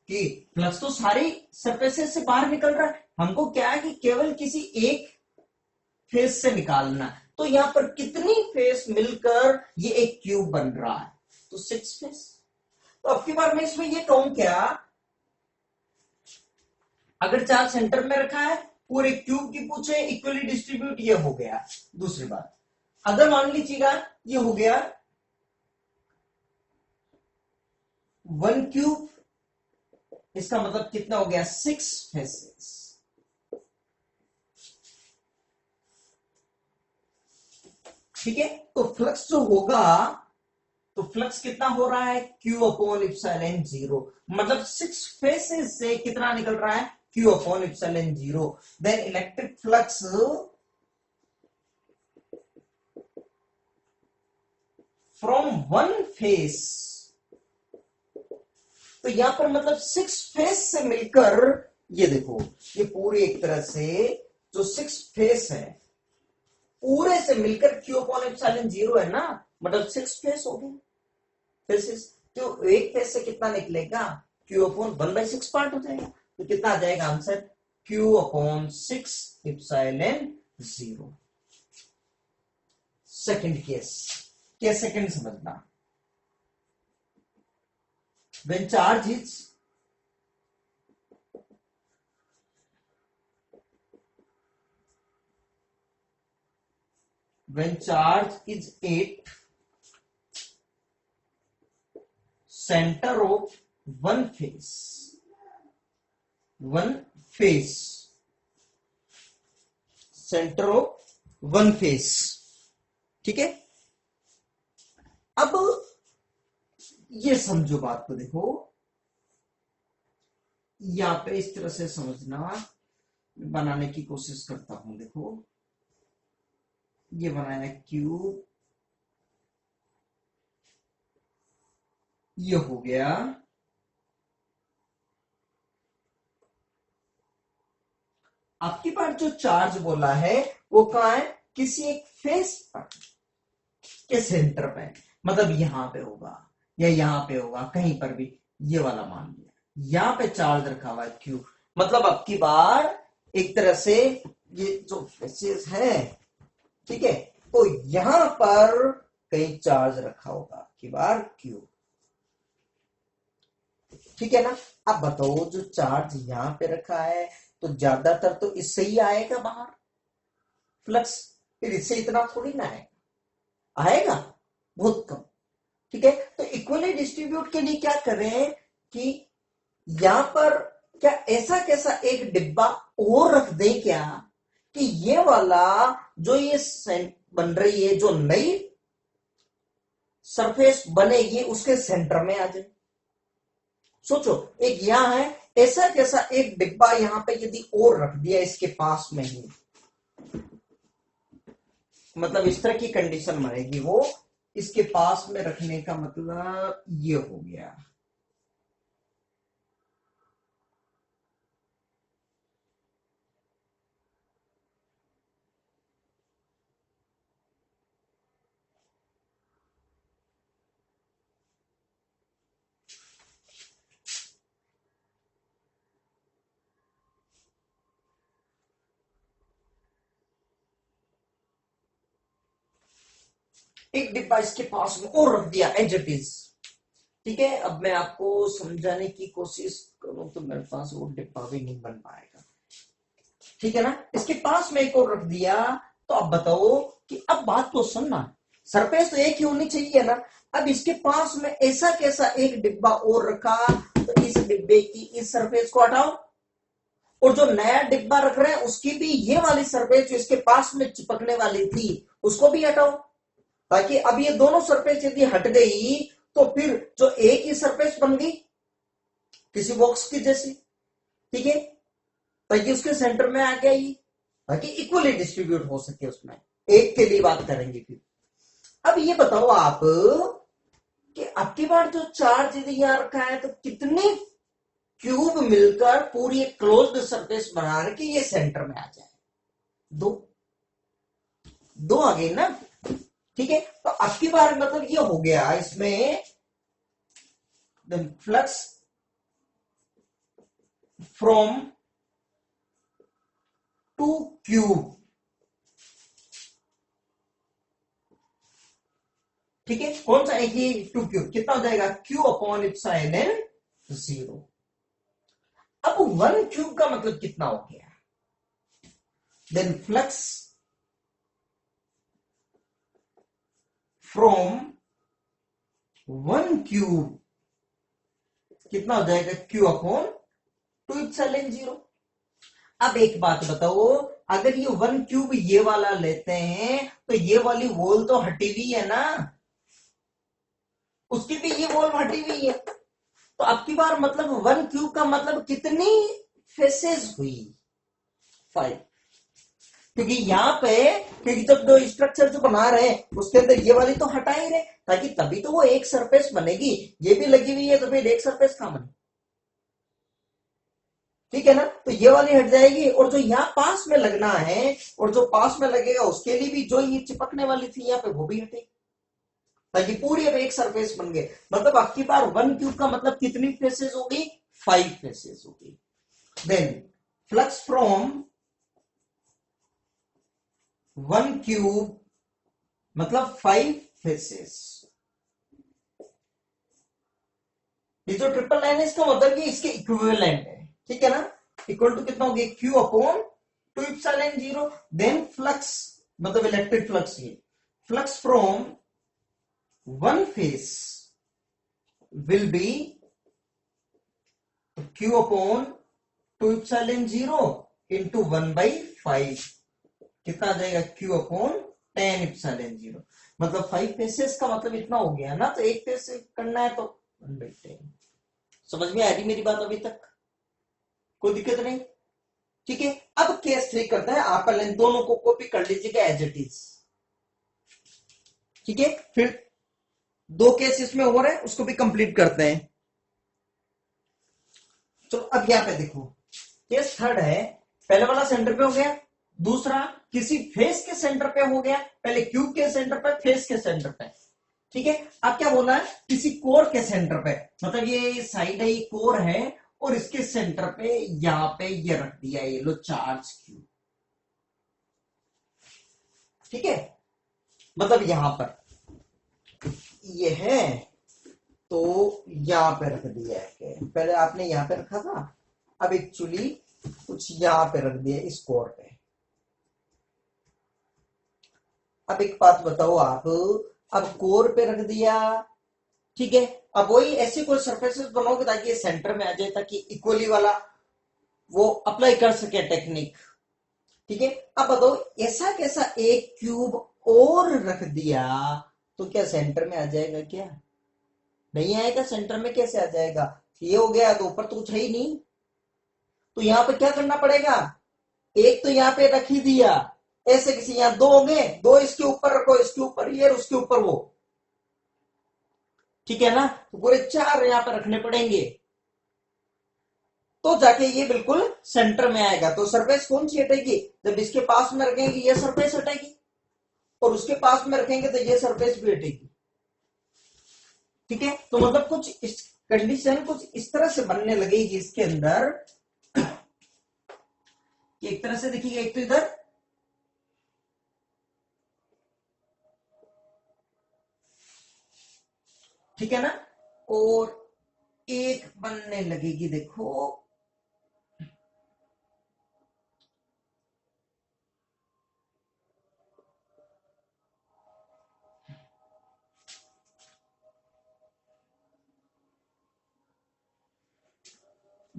S1: कि फ्लक्स तो सारी सरफेसेस से बाहर निकल रहा है, हमको क्या है कि केवल किसी एक फेस से निकालना। तो यहां पर कितनी फेस मिलकर ये एक क्यूब बन रहा है, तो 6 फेस। तो अब की बार मैं इसमें ये कहूं क्या, अगर चार्ज सेंटर में रखा है, पूरे क्यूब की पूछे इक्वली डिस्ट्रीब्यूट, ये हो गया। दूसरी बात, अगर मान लीजिएगा ये हो गया 1 क्यूब, इसका मतलब कितना हो गया 6 फेसेस। ठीक है, तो फ्लक्स जो होगा, तो फ्लक्स कितना हो रहा है Q अपॉन इप्सिलॉन जीरो, मतलब 6 फेसेस से कितना निकल रहा है Q upon epsilon zero. Then electric flux from one face, तो यहां पर मतलब 6 फेस से मिलकर, ये देखो ये पूरी एक तरह से जो 6 फेस है पूरे से मिलकर Q अपॉन एप्सिलॉन जीरो है ना, मतलब 6 फेस हो गए फेसेस। तो एक फेस से कितना निकलेगा Q अपॉन 1/6 पार्ट हो जाएगा, तो कितना आ जाएगा answer Q upon 6 epsilon zero. Second case second समझना, when charge is at center of one face center of one face। ठीक है, अब ये समझो बात को, देखो यहां पे इस तरह से समझना, बनाने की कोशिश करता हूं। देखो ये बनाया क्यूब, ये हो गया आपके पास जो चार्ज बोला है वो कहां है, किसी एक फेस के सेंटर पे, मतलब यहां पे होगा या यहां पे होगा, कहीं पर भी, ये वाला मान लिया यहां पे चार्ज रखा हुआ है क्यू, मतलब अब की बार एक तरह से ये जो फेसेस है, ठीक है, तो यहां पर कहीं चार्ज रखा होगा की बार क्यू। ठीक है ना। अब बताओ जो चार्ज यहां पे रखा है, तो ज्यादातर तो इससे ही आएगा बाहर फ्लक्स, फिर इससे इतना थोड़ी ना आएगा बहुत कम। ठीक है, तो इक्वली डिस्ट्रीब्यूट के लिए क्या करें कि यहां पर क्या ऐसा कैसा एक डिब्बा और रख दें क्या, कि ये वाला जो ये बन रही है, जो नई सरफेस बनेगी उसके सेंटर में आ जाए। सोचो एक यहां है, ऐसा कैसा एक डिब्बा यहां पे यदि और रख दिया इसके पास में ही, मतलब इस तरह की कंडीशन बनेगी, वो इसके पास में रखने का मतलब ये हो गया। एक डिब्बा इसके पास में और रख दिया एज इट इज। ठीक है, अब मैं आपको समझाने की कोशिश करूं तो मेरे पास वो डिब्बा भी नहीं बन पाएगा। ठीक है ना, इसके पास में एक और रख दिया, तो अब बताओ कि अब बात तो सुनना, सरफेस तो एक ही होनी चाहिए ना। अब इसके पास में ऐसा कैसा एक डिब्बा और रखा, तो इस डिब्बे की इस सरफेस को हटाओ, और जो नया डिब्बा रख रहे हैं उसकी भी ये वाली सरफेस जो इसके पास में चिपकने वाली थी उसको भी हटाओ, ताकि अब ये दोनों सरफेस यदि हट गई तो फिर जो एक ही सरफेस बन गई किसी बॉक्स की जैसी। ठीक है, ताकि उसके सेंटर में आ गया ये, ताकि इक्वली डिस्ट्रीब्यूट हो सके उसमें, एक के लिए बात करेंगे। फिर अब ये बताओ आप कि अब की बार जो चार्ज यदि यहां रखा है तो कितने क्यूब मिलकर पूरी एक क्लोज्ड सरफेस बना रहे कि ये सेंटर में आ जाए? दो। दो आ गई ना, ठीक है। तो अब की बार मतलब ये हो गया इसमें फ्लक्स फ्रॉम टू क्यूब, ठीक है। कौन सा एक ही टू क्यूब कितना हो जाएगा? क्यू अपॉन इप्सिलॉन एन 0। अब वन क्यूब का मतलब कितना हो गया? Then flux from one cube कितना हो जाएगा? Q upon two epsilon 0। अब एक बात बताओ, अगर ये वन क्यूब ये वाला लेते हैं तो ये वाली वॉल तो हटी हुई है ना, उसकी भी ये वॉल हटी हुई है। तो अब की बार मतलब वन क्यूब का मतलब कितनी फेसेस हुई? 5। क्योंकि यहां पे, क्योंकि जब जो स्ट्रक्चर जो बना रहे हैं उसके अंदर ये वाली तो हटा ही रहे, ताकि तभी तो वो एक सरफेस बनेगी। ये भी लगी हुई है तो फिर एक सरफेस कहां बने? ठीक है ना। तो ये वाली हट जाएगी और जो यहाँ पास में लगना है और जो पास में लगेगा उसके लिए भी जो ये चिपकने वाली थी यहाँ पे वो भी हटेगी, ताकि पूरी अब एक सरफेस बन गए। मतलब आपकी बार वन क्यूब का मतलब कितनी फेसेस होगी? 5 फेसेस होगी। Then flux from one cube मतलब 5 फेसेस। ये जो ट्रिपल लाइन है इसका मतलब ये इसके इक्विवेलेंट है, ठीक है ना। इक्वल टू कितना हो गया? Q upon two epsilon 0। Then flux मतलब इलेक्ट्रिक फ्लक्स, ये flux from one face will be Q upon two epsilon 0 into 1/5। कितना आ जाएगा? Q upon 10 epsilon 0। मतलब 5 फेसेस का मतलब इतना हो गया ना, तो एक फेस करना है तो 1/10। समझ में आ रही मेरी बात अभी तक? कोई दिक्कत नहीं, ठीक है। अब केस 3 करते हैं। आप पहले दोनों को कॉपी कर लीजिएगा एज इट इज, ठीक है। फिर दो केस इसमें हो रहे हैं उसको भी कंप्लीट करते हैं। चलो अब यहां पे देखो, केस थर्ड है। पहले वाला सेंटर पे हो गया, दूसरा किसी फेस के सेंटर पे हो गया। पहले क्यूब के सेंटर पे, फेस के सेंटर पे, ठीक है। अब क्या बोला है? किसी कोर के सेंटर पे, मतलब ये साइड है, ये कोर है और इसके सेंटर पे यहां पे ये रख दिया ये लो चार्ज क्यूब, ठीक है। मतलब यहां पर ये है तो यहां पे रख दिया है। पहले आपने यहां पे रखा था, अब एक्चुअली कुछ यहां पे रख दिया इस कोर पे। अब एक बात बताओ आप, अब कोर पे रख दिया, ठीक है। अब वही ऐसे कोई सरफेसेस बनाओगे ताकि ये सेंटर में आ जाए, ताकि इक्वली वाला वो अप्लाई कर सके टेक्निक, ठीक है। अब बताओ ऐसा कैसा एक क्यूब और रख दिया तो क्या सेंटर में आ जाएगा? क्या नहीं आएगा? सेंटर में कैसे आ जाएगा? ये हो गया तो ऊपर तो कुछ है ही नहीं, तो यहां पे क्या करना पड़ेगा? एक तो यहां पे रख ही दिया, ऐसे किसी यहां दो हो गए, दो इसके ऊपर रखो, इसके ऊपर ये और उसके ऊपर वो, ठीक है ना। तो पूरे 4 यहां पे रखने पड़ेंगे तो जाके ये बिल्कुल सेंटर में आएगा। तो सरफेस कौन सी हटेगी? जब इसके पास में रखेंगे ये सरफेस हटेगी और उसके पास में रखेंगे तो ये सरफेस भी हटेगी, ठीक है। तो मतलब कुछ इस कंडीशन कुछ इस तरह से बनने लगेगी इसके अंदर कि एक तरह से देखिएगा, एक तो इधर ठीक है ना, और एक बनने लगेगी देखो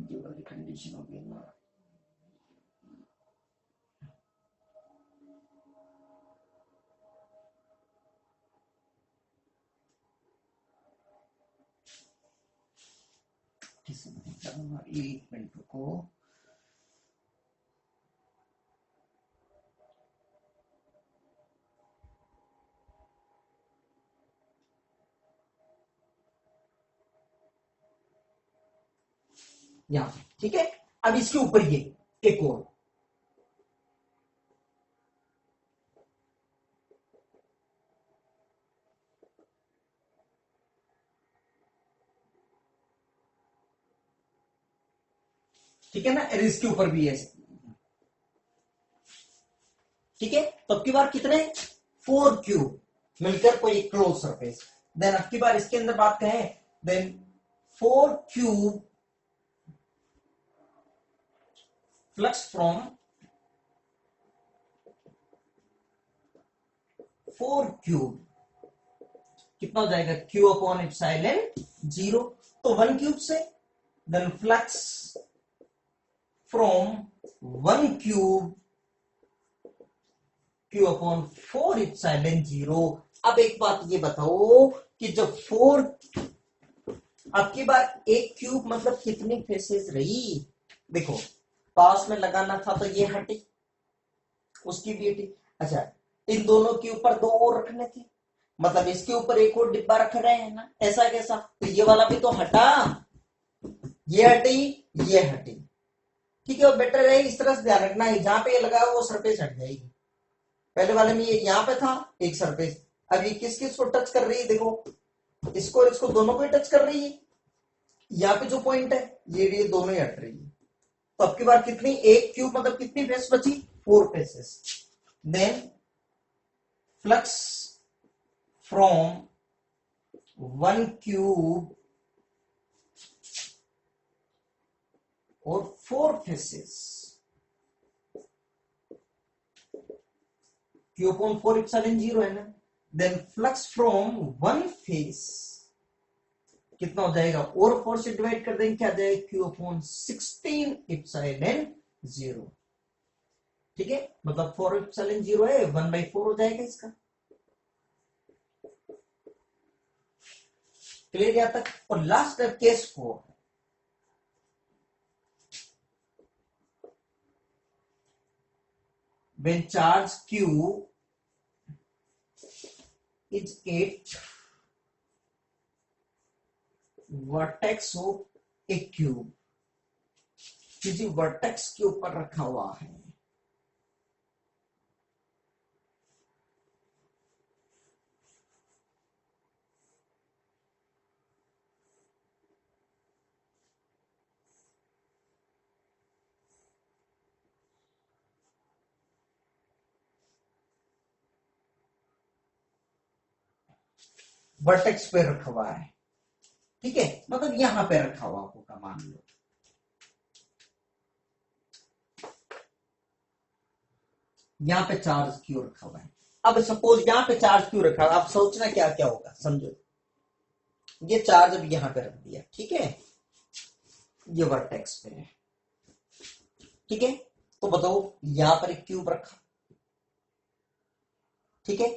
S1: ये वाली कंडीशन होगी ना। एक मिनट को यहां पे, ठीक है। अब इसके ऊपर ये एक और, ठीक है ना, इसके ऊपर भी है, ठीक है। तो अब की बार कितने, 4 क्यूब मिलकर कोई क्लोज सरफेस। देन अब की बार इसके अंदर बात करें, then 4 cube flux from 4 cube कितना हो जाएगा, क्यू अपॉन एप्सिलॉन 0। तो 1 क्यूब से, then flux from 1 cube Q upon 4 epsilon 0। अब एक बात ये बताओ कि जब 4, अब की बार एक क्यूब मतलब कितनी फेसेस रही, देखो पास में लगाना था तो ये हटी, उसकी भी हटी। अच्छा, इन दोनों के ऊपर 2 और रखने थे, मतलब इसके ऊपर एक और डिब्बा रख रहे हैं ना, ऐसा कैसा, तो ये वाला भी तो हटा, ये हटी, ये हटी, ठीक है। और बेटर है इस तरह से ध्यान रखना है, जहां पे ये लगा वो सरफेस हट जाएगी। पहले वाले में ये यहां पे था एक सरफेस, अब ये किस किस को टच कर रही है, देखो इसको और इसको दोनों को ही टच कर रही है। यहाँ पे जो पॉइंट है ये दोनों ही हट रही है। तो अब की बार कितनी, एक क्यूब मतलब कितनी फेस बची, 4 faces. Then flux from 1 cube और 4 फेसेस, क्यू अपॉन 4 एप्सिलॉन 0 है ना। देन फ्लक्स फ्रॉम 1 फेस कितना हो जाएगा, और 4 से डिवाइड कर देंगे, क्या जाएगा, क्यू अपॉन 16 एप्सिलॉन 0, ठीक है। मतलब 4 एप्सिलॉन 0 है, 1/4 हो जाएगा इसका। क्लियर यहां तक। और last case 4, when charge q is at vertex of A cube, किसी वर्टेक्स के ऊपर रखा हुआ है, वर्टेक्स पे रखा हुआ है, ठीक है, मतलब यहां पे रखा हुआ होगा मान लो, यहां पे चार्ज क्यों रखा हुआ है। अब सपोज यहां पे चार्ज क्यों रखा हुआ है, आप सोचना क्या क्या होगा, समझो। ये चार्ज अब यहां पे रख दिया, ठीक है, ये वर्टेक्स पे है, ठीक है। तो बताओ यहां पर एक क्यूब रखा, ठीक है।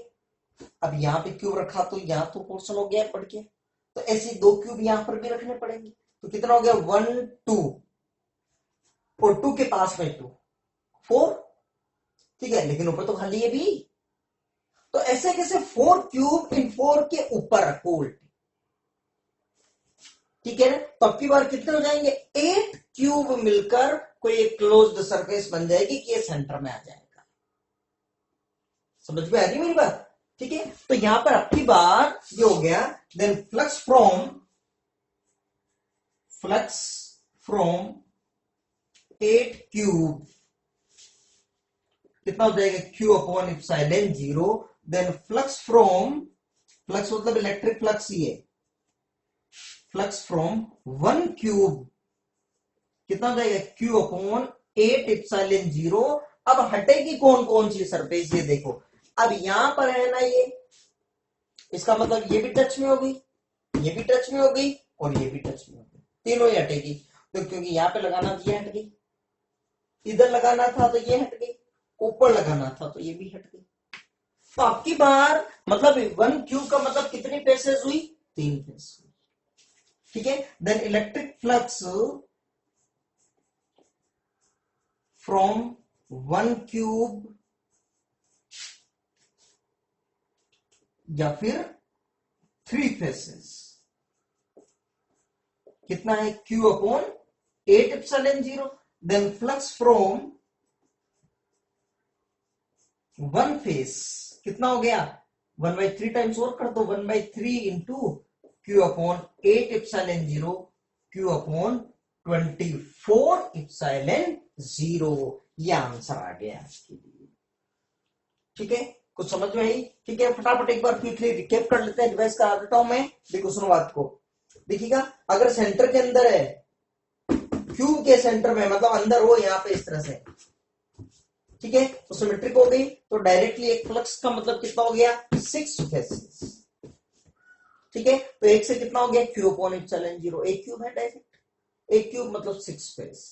S1: अब यहां पे क्यूब रखा तो यहां तो पोर्शन हो गया पड़ के, तो ऐसे 2 क्यूब यहां पर भी रखने पड़ेंगे। तो कितना हो गया, 1 2, और 2 के पास में 2 4, ठीक है, लेकिन ऊपर तो खाली है भी। तो ऐसे कैसे 4 क्यूब इन 4 के ऊपर रखो उल्टे, ठीक है ना। तो अब की बार कितने हो जाएंगे, 8 क्यूब मिलकर कोई एक क्लोज्ड सरफेस बन जाएगी कि ये सेंटर में आ जाएगा। समझ में आ रही मेरी बात, ठीक है। तो यहां पर अब की बार ये हो गया, देन फ्लक्स फ्रॉम 8 क्यूब कितना हो जाएगा, Q upon epsilon 0। Then flux मतलब इलेक्ट्रिक फ्लक्स ही है, फ्लक्स फ्रॉम 1 क्यूब कितना हो जाएगा, क्यू अपॉन 8 एप्सिलॉन 0। अब हटेगी कौन कौन सी सरफेस, ये देखो। अब यहां पर है ना ये, इसका मतलब ये भी टच में हो गई, ये भी टच में हो गई, और ये भी टच में हो गई, तीनों ही हटेगी। तो क्योंकि यहां पे लगाना था ये हट गई, इधर लगाना था तो ये हट गई, ऊपर लगाना था तो ये भी हट गई। तो आपकी बार मतलब 1 क्यूब का मतलब कितनी फेसेस हुई, 3 फेस हुई, ठीक है। Then electric flux from 1 cube या फिर 3 फेसेस कितना है, Q upon 8 epsilon 0, then flux from one face कितना हो गया 1/3 टाइम्स और कर दो 1/3 into Q upon 8 epsilon 0 Q upon 24 epsilon 0। ये आंसर आ गया इसके लिए। ठीक है, कुछ समझ में आई? ठीक है, फटाफट एक बार क्विकली रिकैप कर लेते हैं, रिवाइज करा देता हूं मैं। देखो सुनो बात को, देखिएगा अगर सेंटर के अंदर है, क्यूब के सेंटर में मतलब अंदर हो यहां पे इस तरह से, ठीक है, तो सिमेट्रिक हो गई, तो डायरेक्टली एक फ्लक्स का मतलब कितना हो गया 6 फेसेस। ठीक है, तो एक से कितना हो गया क्यू अपॉन एप्सिलॉन 0, एक क्यूब है डायरेक्ट, एक क्यूब मतलब 6 फेस,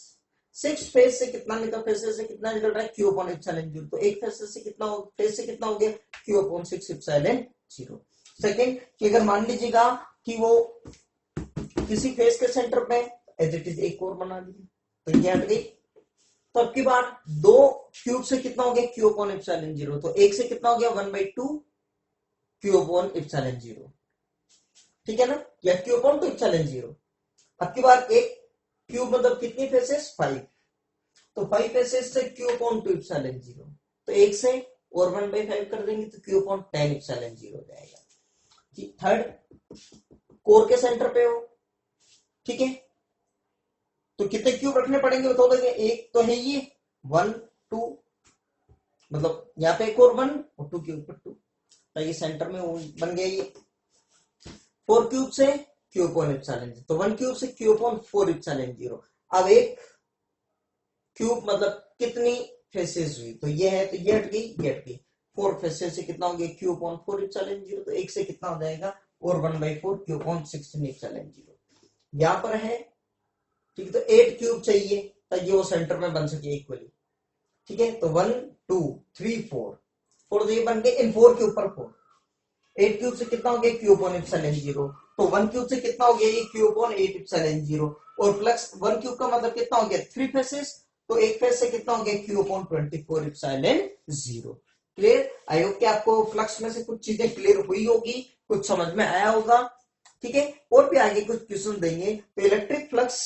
S1: 6 फेस से कितना निकल, फेसेस से कितना निकल रहा है क्यू अपॉन एप्सिलॉन 0, तो एक फेस से कितना हो, फेस से कितना हो गया क्यू अपॉन 6 एप्सिलॉन 0। सेकंड कि अगर मान लीजिएगा कि वो किसी फेस के सेंटर पे एज इट इज एक और बना दी, तो ये हट गई, तो अब की बार दो क्यूब से कितना हो गया क्यू अपॉन एप्सिलॉन 0, तो एक से कितना हो गया 1/2 क्यू अपॉन एप्सिलॉन 0। ठीक है ना, या क्यू अपॉन 2 एप्सिलॉन 0। अब की बार एक क्यूब मतलब कितनी फेसेस 5, तो 5 फेसेस से क्यू अपॉन 2 एप्सिलॉन 0, तो एक से और 1/5 कर देंगे तो क्यू अपॉन 10 एप्सिलॉन 0 हो जाएगा। थर्ड कोर के सेंटर पे हो, ठीक है, तो कितने क्यूब रखने पड़ेंगे बता देंगे, एक तो है ये 1 2, मतलब यहाँ पे एक और 1 और 2 क्यूब पर 2, तो ये सेंटर में बन गया ये 4 क्यूब से क्यू अपॉन एप्सिलॉन 0, तो 1 क्यूब से क्यू अपॉन 4 एप्सिलॉन 0। अब एक क्यूब मतलब कितनी फेसेस हुई, तो ये है, तो ये हट गई, ये हट गई, 4 फेसेस से कितना हो गया क्यू अपॉन 4 एप्सिलॉन 0, तो एक से कितना हो जाएगा और 1/4 क्यू अपॉन 16 एप्सिलॉन 0। यहां पर है, ठीक है, तो 8 क्यूब चाहिए ताकि वो सेंटर में बन सके इक्वली। ठीक है, तो 1 2 3 4 तो ये बन गए इन 4 के ऊपर 4, 8 क्यूब से कितना हो गया क्यू अपॉन एप्सिलॉन 0, तो 1 क्यूब से कितना हो गया ये क्यू अपॉन 8 एप्सिलॉन 0, और प्लस 1 क्यूब का मतलब कितना हो गया 3 फेसेस, तो एक फेस से कितना हो गया Q upon 24 epsilon 0। Clear? I hope कि आपको फ्लक्स में से कुछ चीजें क्लियर हुई होगी, कुछ समझ में आया होगा। ठीक है, और भी आगे कुछ क्वेश्चन देंगे, तो इलेक्ट्रिक फ्लक्स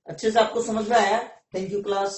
S1: अच्छे से आपको समझ में आया। Thank you class.